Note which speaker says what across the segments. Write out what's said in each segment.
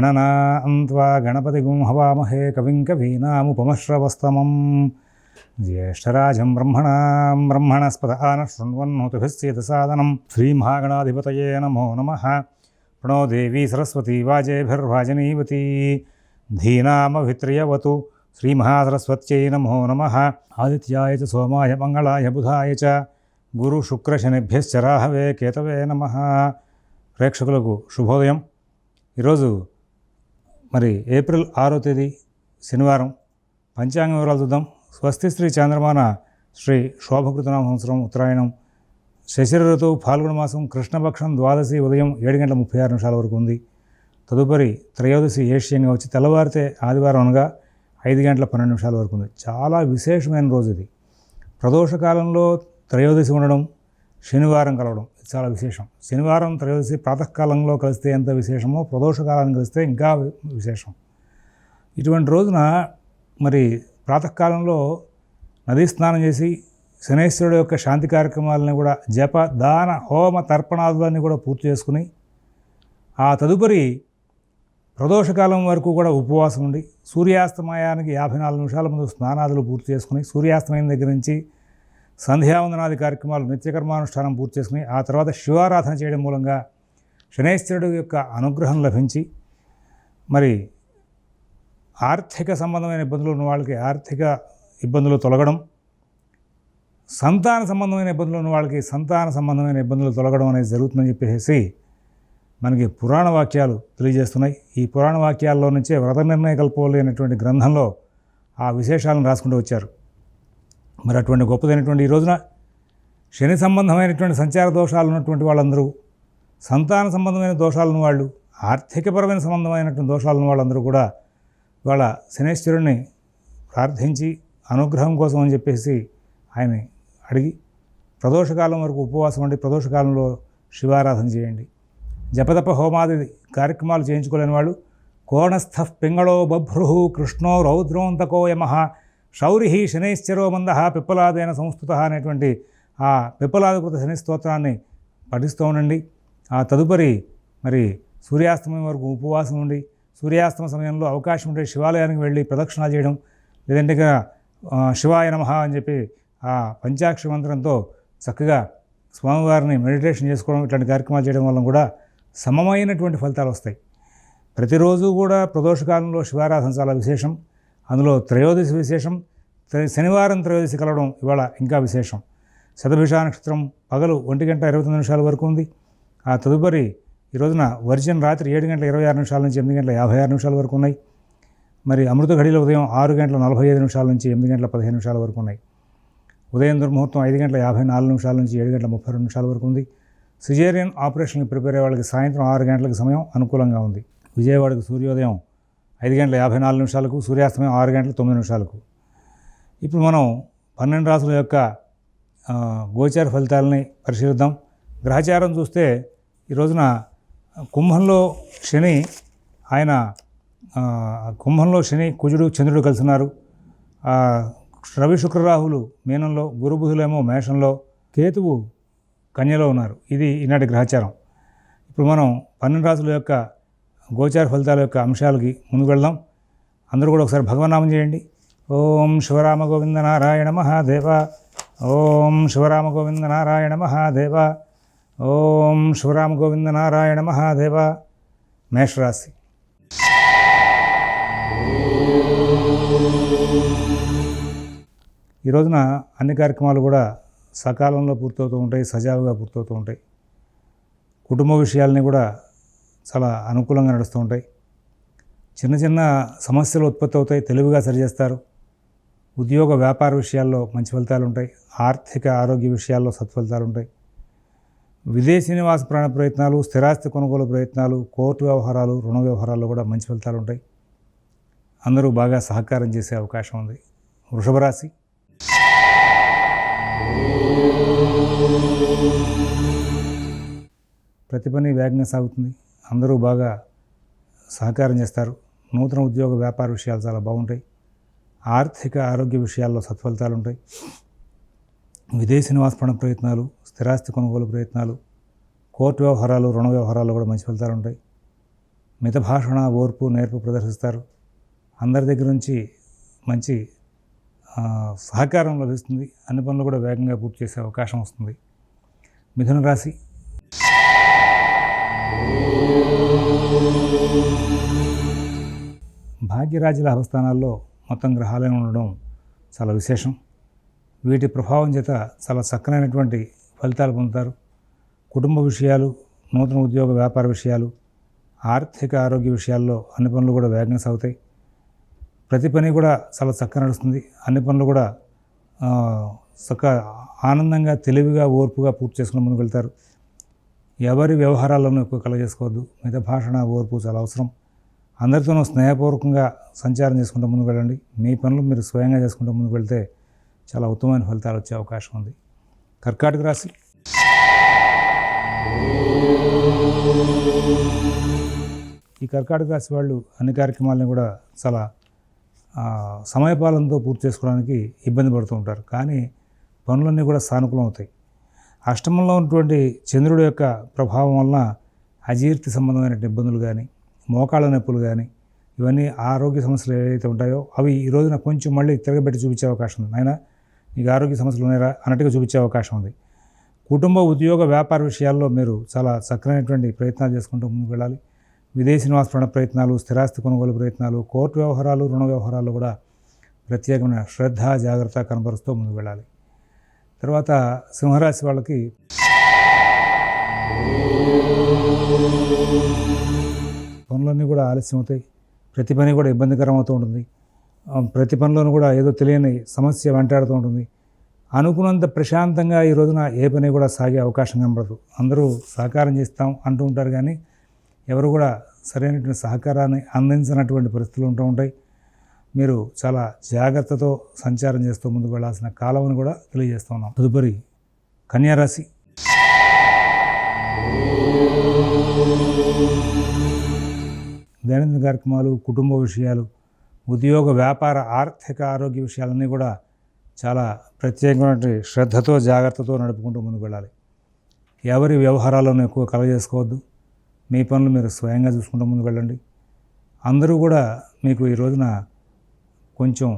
Speaker 1: గణనాన్త్వా గణపతిగుం హవామహే కవిం కవీనాముపమశ్రవస్తమం జ్యేష్ఠరాజం బ్రహ్మణస్పద ఆనశృణ్వన్నోతిభిశ్చేతసాదనం శ్రీమహాగణాధిపతయే నమో నమః. ప్రణో దేవీ సరస్వతీ వాజేభిర్వాజనీవతీ ధీనామభిత్రియవతు శ్రీమహాసరస్వత్యై నమో నమః. ఆదిత్యాయ చ సోమాయ మంగళాయ బుధాయ చ గురు శుక్ర శనిభ్యశ్చ రాహవే కేతవే నమః. ప్రేక్షకులకు శుభోదయం. ఈరోజు ఏప్రిల్ 6వ తేదీ శనివారం. పంచాంగ వివరాలు చూద్దాం. స్వస్తి శ్రీ చాంద్రమాన శ్రీ శోభకృతనామ సంవత్సరం ఉత్తరాయణం శశిర ఋతువు ఫాల్గుణ మాసం కృష్ణపక్షం ద్వాదశి ఉదయం 7:36 వరకు ఉంది. తదుపరి త్రయోదశి ఏష్యంగా వచ్చి తెల్లవారితే ఆదివారం అనగా 5:12 వరకు ఉంది. చాలా విశేషమైన రోజు ఇది. ప్రదోషకాలంలో త్రయోదశి ఉండడం, శనివారం కలవడం చాలా విశేషం. శనివారం త్రయోదశి ప్రాతకాలంలో కలిస్తే ఎంత విశేషమో ప్రదోషకాలాన్ని కలిస్తే ఇంకా విశేషం. ఇటువంటి రోజున ప్రాతకాలంలో నదీ స్నానం చేసి శనేశ్వరుడు యొక్క శాంతి కార్యక్రమాలని కూడా జప దాన హోమ తర్పణాదులన్నీ కూడా పూర్తి చేసుకుని ఆ తదుపరి ప్రదోషకాలం వరకు కూడా ఉపవాసం ఉండి సూర్యాస్తమయానికి 54 నిమిషాల ముందు స్నానాదులు పూర్తి చేసుకుని సూర్యాస్తమయం దగ్గర నుంచి సంధ్యావందనాది కార్యక్రమాలు నిత్యకర్మానుష్ఠానం పూర్తి చేసుకుని ఆ తర్వాత శివారాధన చేయడం మూలంగా శనేశ్వరుడు యొక్క అనుగ్రహం లభించి ఆర్థిక సంబంధమైన ఇబ్బందులు ఉన్న వాళ్ళకి ఆర్థిక ఇబ్బందులు తొలగడం, సంతాన సంబంధమైన ఇబ్బందులు ఉన్న వాళ్ళకి సంతాన సంబంధమైన ఇబ్బందులు తొలగడం అనేది జరుగుతుందని చెప్పేసి మనకి పురాణ వాక్యాలు తెలియజేస్తున్నాయి. ఈ పురాణ వాక్యాల్లో నుంచే వ్రత నిర్ణయ కల్పోలి అనేటువంటి గ్రంథంలో ఆ విశేషాలను రాసుకుంటూ వచ్చారు. అటువంటి గొప్పదైనటువంటి ఈ రోజున శని సంబంధమైనటువంటి సంచార దోషాలు ఉన్నటువంటి వాళ్ళందరూ, సంతాన సంబంధమైన దోషాలను వాళ్ళు, ఆర్థికపరమైన సంబంధమైనటువంటి దోషాలను వాళ్ళందరూ కూడా వాళ్ళ శనేశ్వరుణ్ణి ప్రార్థించి అనుగ్రహం కోసం అని చెప్పేసి ఆయన అడిగి ప్రదోషకాలం వరకు ఉపవాసం ఉండి ప్రదోషకాలంలో శివారాధన చేయండి. జపతప హోమాది కార్యక్రమాలు చేయించుకోలేని వాళ్ళు కోణస్థ పింగళో బభ్రు కృష్ణో రౌద్రోంతకో యమః శౌరిహి శనైశ్చరో మందః పిప్పలాదైన సంస్థుత అనేటువంటి ఆ పిప్పలాదకృత శని స్తోత్రాన్ని పఠిస్తూ ఉండండి. ఆ తదుపరి సూర్యాస్తమయం వరకు ఉపవాసం ఉండి సూర్యాస్తమ సమయంలో అవకాశం ఉంటే శివాలయానికి వెళ్ళి ప్రదక్షిణాలు చేయడం, లేదంటే శివాయ నమః అని చెప్పి ఆ పంచాక్షరి మంత్రంతో చక్కగా స్వామివారిని మెడిటేషన్ చేసుకోవడం, ఇట్లాంటి కార్యక్రమాలు చేయడం వల్ల కూడా సమమైనటువంటి ఫలితాలు వస్తాయి. ప్రతిరోజు కూడా ప్రదోషకాలంలో శివారాధన చాలా విశేషం. అందులో త్రయోదశి విశేషం. శనివారం త్రయోదశి కలవడం ఇవాళ ఇంకా విశేషం. శతభిష నక్షత్రం పగలు 1:29 వరకు ఉంది. ఆ తదుపరి ఈ రోజున వర్జన్ రాత్రి 7:26 నుంచి 8:56 వరకు ఉన్నాయి. అమృత ఘడిలో ఉదయం 6:45 నుంచి 8:15 వరకు ఉన్నాయి. ఉదయం దుర్ముహూర్తం 5:54 నుంచి 7:32 వరకు ఉంది. సిజేరియన్ ఆపరేషన్కి ప్రిపేర్ అయ్యే వాళ్ళకి సాయంత్రం 6 గంటలకు సమయం అనుకూలంగా ఉంది. విజయవాడకు సూర్యోదయం 5:54, సూర్యాస్తమయం 6:09. ఇప్పుడు మనం 12 రాసుల యొక్క గోచార ఫలితాలని పరిశీలిద్దాం. గ్రహచారం చూస్తే ఈ రోజున కుంభంలో శని కుజుడు చంద్రుడు కలిసినారు. రవి శుక్రరాహులు మీనంలో, గురు బుధులేమో మేషంలో, కేతువు కన్యలో ఉన్నారు. ఇది ఈనాటి గ్రహచారం. ఇప్పుడు మనం 12 రాసుల యొక్క గోచార ఫలితాల యొక్క అంశాలకి ముందుకు వెళ్దాం. అందరూ కూడా ఒకసారి భగవన్నామం చేయండి. ఓం శివరామ గోవింద నారాయణ మహాదేవ, ఓం శివరామ గోవింద నారాయణ మహాదేవ, ఓం శివరామ గోవింద నారాయణ మహాదేవ. మేషరాశి. ఈ రోజున అన్ని కార్యక్రమాలు కూడా సకాలంలో పూర్తవుతూ ఉంటాయి, సజావుగా పూర్తవుతూ ఉంటాయి. కుటుంబ విషయాలని కూడా చాలా అనుకూలంగా నడుస్తూ ఉంటాయి. చిన్న చిన్న సమస్యలు ఉత్పత్తి అవుతాయి, తెలివిగా సరిచేస్తారు. ఉద్యోగ వ్యాపార విషయాల్లో మంచి ఫలితాలు ఉంటాయి. ఆర్థిక ఆరోగ్య విషయాల్లో సత్ఫలితాలు ఉంటాయి. విదేశీ నివాస ప్రాణ ప్రయత్నాలు, స్థిరాస్తి కొనుగోలు ప్రయత్నాలు, కోర్టు వ్యవహారాలు, రుణ వ్యవహారాల్లో కూడా మంచి ఫలితాలు ఉంటాయి. అందరూ బాగా సహకారం చేసే అవకాశం ఉంది. వృషభ రాశి. ప్రతి పని వేగంగా సాగుతుంది. అందరూ బాగా సహకారం చేస్తారు. నూతన ఉద్యోగ వ్యాపార విషయాలు చాలా బాగుంటాయి. ఆర్థిక ఆరోగ్య విషయాల్లో సత్ఫలితాలు ఉంటాయి. విదేశీ నివాస ప్రాణ ప్రయత్నాలు, స్థిరాస్తి కొనుగోలు ప్రయత్నాలు, కోర్టు వ్యవహారాలు, రుణ వ్యవహారాల్లో కూడా మంచి ఫలితాలు ఉంటాయి. మితభాషణ, ఓర్పు, నేర్పు ప్రదర్శిస్తారు. అందరి దగ్గర నుంచి మంచి సహకారం లభిస్తుంది. అన్ని పనులు కూడా వేగంగా పూర్తి చేసే అవకాశం వస్తుంది. మిథున రాశి. భాగ్యరాజుల అవస్థానాల్లో మొత్తం గ్రహాలే ఉండడం చాలా విశేషం. వీటి ప్రభావం చేత చాలా చక్కనైనటువంటి ఫలితాలు పొందుతారు. కుటుంబ విషయాలు, నూతన ఉద్యోగ వ్యాపార విషయాలు, ఆర్థిక ఆరోగ్య విషయాల్లో అన్ని పనులు కూడా వేగంగా సాగుతాయి. ప్రతి పని కూడా చాలా చక్కగా నడుస్తుంది. అన్ని పనులు కూడా ఆనందంగా, తెలివిగా, ఓర్పుగా పూర్తి చేసుకుని ముందుకు వెళ్తారు. ఎవరి వ్యవహారాల్లోనూ ఎక్కువ కలగజేసుకోవద్దు. మితభాషణ, ఓర్పు చాలా అవసరం. అందరితోనూ స్నేహపూర్వకంగా సంచారం చేసుకుంటూ ముందుకు వెళ్ళండి. మీ పనులు మీరు స్వయంగా చేసుకుంటూ ముందుకు వెళ్తే చాలా ఉత్తమమైన ఫలితాలు వచ్చే అవకాశం ఉంది. కర్కాటక రాశి. ఈ కర్కాటక రాశి వాళ్ళు అన్ని కార్యక్రమాలను కూడా చాలా సమయపాలనతో పూర్తి చేసుకోవడానికి ఇబ్బంది పడుతూ ఉంటారు. కానీ పనులన్నీ కూడా సానుకూలం అవుతాయి. అష్టమంలో ఉన్నటువంటి చంద్రుడి యొక్క ప్రభావం వలన అజీర్తి సంబంధమైన ఇబ్బందులు కానీ, మోకాళ్ళ నొప్పులు కానీ, ఇవన్నీ ఆరోగ్య సమస్యలు ఏవైతే ఉంటాయో అవి ఈ రోజున కొంచెం మళ్ళీ తిరగబెట్టి చూపించే అవకాశం ఉంది. అయినా మీకు ఆరోగ్య సమస్యలు ఉన్నాయా అన్నట్టుగా చూపించే అవకాశం ఉంది. కుటుంబ, ఉద్యోగ, వ్యాపార విషయాల్లో మీరు చాలా చక్కనైనటువంటి ప్రయత్నాలు చేసుకుంటూ ముందుకు వెళ్ళాలి. విదేశీ నివాస ప్రయత్నాలు, స్థిరాస్తి కొనుగోలు ప్రయత్నాలు, కోర్టు వ్యవహారాలు, రుణ వ్యవహారాలు కూడా ప్రత్యేకమైన శ్రద్ధ, జాగ్రత్త కనబరుస్తూ ముందుకు వెళ్ళాలి. తర్వాత సింహరాశి వాళ్ళకి పనులన్నీ కూడా ఆలస్యం అవుతాయి. ప్రతి పని కూడా ఇబ్బందికరం అవుతూ ఉంటుంది. ప్రతి పనిలోనూ కూడా ఏదో తెలియని సమస్య వెంటాడుతూ ఉంటుంది. అనుకున్నంత ప్రశాంతంగా ఈ రోజున ఏ పని కూడా సాగే అవకాశం కనబడదు. అందరూ సహకారం చేస్తాం అంటూ ఉంటారు, కానీ ఎవరు కూడా సరైనటువంటి సహకారాన్ని అందించినటువంటి పరిస్థితులు ఉంటూ ఉంటాయి. మీరు చాలా జాగ్రత్తతో సంచారం చేస్తూ ముందుకు వెళ్ళాల్సిన కాలం అని కూడా తెలియజేస్తూ ఉన్నాం. తదుపరి కన్యారాశి. దైనందిన కార్యక్రమాలు, కుటుంబ విషయాలు, ఉద్యోగ, వ్యాపార, ఆర్థిక, ఆరోగ్య విషయాలన్నీ కూడా చాలా ప్రత్యేకమైన శ్రద్ధతో, జాగ్రత్తతో నడుపుకుంటూ ముందుకు వెళ్ళాలి. ఎవరి వ్యవహారాలను ఎక్కువ కలగజేసుకోవద్దు. మీ పనులు మీరు స్వయంగా చూసుకుంటూ ముందుకు వెళ్ళండి. అందరూ కూడా మీకు ఈ రోజున కొంచెం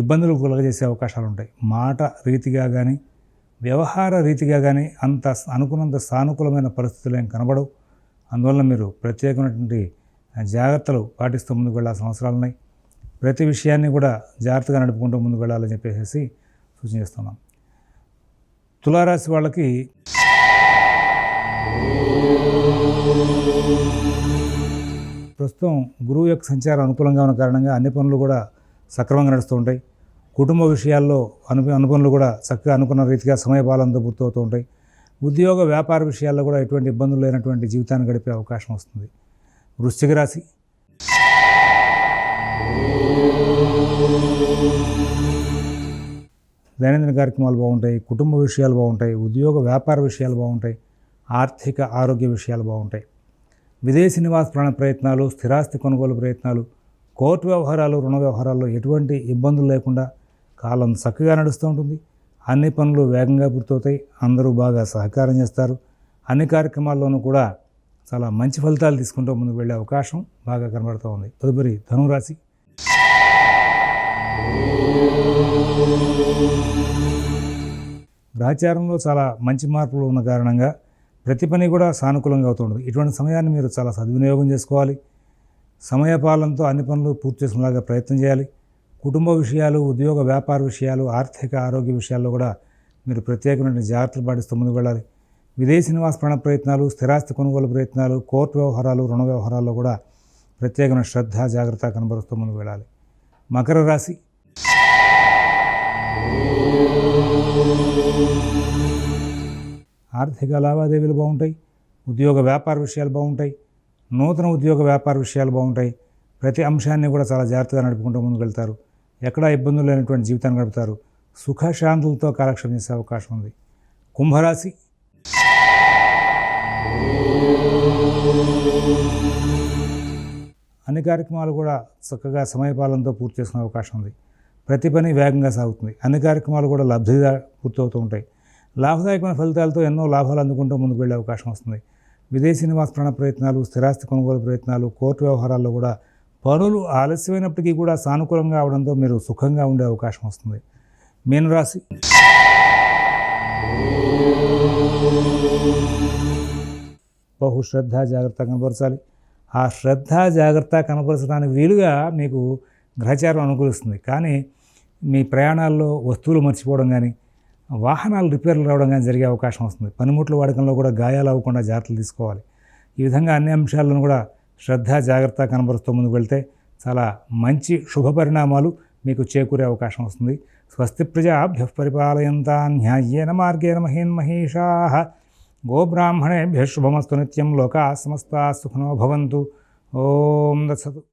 Speaker 1: ఇబ్బందులు కలగజేసే అవకాశాలు ఉంటాయి. మాట రీతిగా కానీ, వ్యవహార రీతిగా కానీ అంత అనుకున్నంత సానుకూలమైన పరిస్థితులు ఏం కనబడవు. అందువల్ల మీరు ప్రత్యేకమైనటువంటి జాగ్రత్తలు పాటిస్తూ ముందుకు వెళ్ళాల్సిన అవసరాలు ఉన్నాయి. ప్రతి విషయాన్ని కూడా జాగ్రత్తగా నడుపుకుంటూ ముందుకు వెళ్ళాలని చెప్పేసి సూచన చేస్తున్నాం. తులారాశి వాళ్ళకి ప్రస్తుతం గురువు యొక్క సంచారం అనుకూలంగా ఉన్న కారణంగా అన్ని పనులు కూడా సక్రమంగా నడుస్తూ ఉంటాయి. కుటుంబ విషయాల్లో అన్ని పనులు కూడా చక్కగా అనుకున్న రీతిగా సమయపాలనతో పూర్తవుతూ ఉంటాయి. ఉద్యోగ, వ్యాపార విషయాల్లో కూడా ఎటువంటి ఇబ్బందులు లేనటువంటి జీవితాన్ని గడిపే అవకాశం వస్తుంది. వృశ్చిక రాశి. దైనందిన కార్యక్రమాలు బాగుంటాయి. కుటుంబ విషయాలు బాగుంటాయి. ఉద్యోగ, వ్యాపార విషయాలు బాగుంటాయి. ఆర్థిక, ఆరోగ్య విషయాలు బాగుంటాయి. విదేశీ నివాస ప్రయత్నాలు, స్థిరాస్తి కొనుగోలు ప్రయత్నాలు, కోర్టు వ్యవహారాలు, రుణ వ్యవహారాల్లో ఎటువంటి ఇబ్బందులు లేకుండా కాలం చక్కగా నడుస్తూ ఉంటుంది. అన్ని పనులు వేగంగా పూర్తవుతాయి. అందరూ బాగా సహకారం చేస్తారు. అన్ని కార్యక్రమాల్లోనూ కూడా చాలా మంచి ఫలితాలు తీసుకుంటూ ముందుకు వెళ్ళే అవకాశం బాగా కనబడుతూ ఉంది. తదుపరి ధనురాశి. గ్రహచారంలో చాలా మంచి మార్పులు ఉన్న కారణంగా ప్రతి పని కూడా సానుకూలంగా అవుతుంది. ఇటువంటి సమయాన్ని మీరు చాలా సద్వినియోగం చేసుకోవాలి. సమయపాలనతో అన్ని పనులు పూర్తి చేసుకునేలాగా ప్రయత్నం చేయాలి. కుటుంబ విషయాలు, ఉద్యోగ, వ్యాపార విషయాలు, ఆర్థిక, ఆరోగ్య విషయాల్లో కూడా మీరు ప్రత్యేకమైన జాగ్రత్తలు పాటిస్తూ ముందుకు వెళ్ళాలి. విదేశీ నివాస ప్రయత్నాలు, స్థిరాస్తి కొనుగోలు ప్రయత్నాలు, కోర్టు వ్యవహారాలు, రుణ వ్యవహారాల్లో కూడా ప్రత్యేకమైన శ్రద్ధ, జాగ్రత్త కనబరుస్తూ ముందుకు వెళ్ళాలి. మకర రాశి. ఆర్థిక లావాదేవీలు బాగుంటాయి. ఉద్యోగ, వ్యాపార విషయాలు బాగుంటాయి. నూతన ఉద్యోగ, వ్యాపార విషయాలు బాగుంటాయి. ప్రతి అంశాన్ని కూడా చాలా జాగ్రత్తగా నడుపుకుంటూ ముందుకు వెళ్తారు. ఎక్కడా ఇబ్బందులు లేనటువంటి జీవితాన్ని గడుపుతారు. సుఖశాంతులతో కాలక్షేపం చేసే అవకాశం ఉంది. కుంభరాశి. అన్ని కార్యక్రమాలు కూడా చక్కగా సమయపాలనతో పూర్తి చేసుకునే అవకాశం ఉంది. ప్రతి పని వేగంగా సాగుతుంది. అన్ని కార్యక్రమాలు కూడా లబ్ధిగా పూర్తవుతూ ఉంటాయి. లాభదాయకమైన ఫలితాలతో ఎన్నో లాభాలు అందుకుంటూ ముందుకు వెళ్ళే అవకాశం వస్తుంది. విదేశీ నివాస ప్రయత్నాలు, స్థిరాస్తి కొనుగోలు ప్రయత్నాలు, కోర్టు వ్యవహారాల్లో కూడా పనులు ఆలస్యమైనప్పటికీ కూడా సానుకూలంగా అవడంతో మీరు సుఖంగా ఉండే అవకాశం వస్తుంది. మీనరాశి. శ్రద్ధ జాగ్రత్త కనపరచాలి. ఆ శ్రద్ధ జాగ్రత్త కనపరచడానికి వీలుగా మీకు గ్రహచారం అనుకూలిస్తుంది. కానీ మీ ప్రయాణాల్లో వస్తువులు మర్చిపోవడం కానీ, వాహనాలు రిపేర్లు రావడం కానీ జరిగే అవకాశం వస్తుంది. పనిముట్ల వాడకంలో కూడా గాయాలు అవ్వకుండా జాగ్రత్తలు తీసుకోవాలి. ఈ విధంగా అన్ని అంశాలను కూడా శ్రద్ధ జాగ్రత్త కనబరుస్తూ ముందుకు వెళ్తే చాలా మంచి శుభ పరిణామాలు మీకు చేకూరే అవకాశం వస్తుంది. స్వస్తి ప్రజాభ్యః పరిపాలయంతాం న్యాయేన మార్గేణ మహీన్మహీషాః గోబ్రాహ్మణేభ్యః శుభమస్తు నిత్యం. లోకాః సమస్తాః సుఖినో భవంతు. ఓం దత్సతు.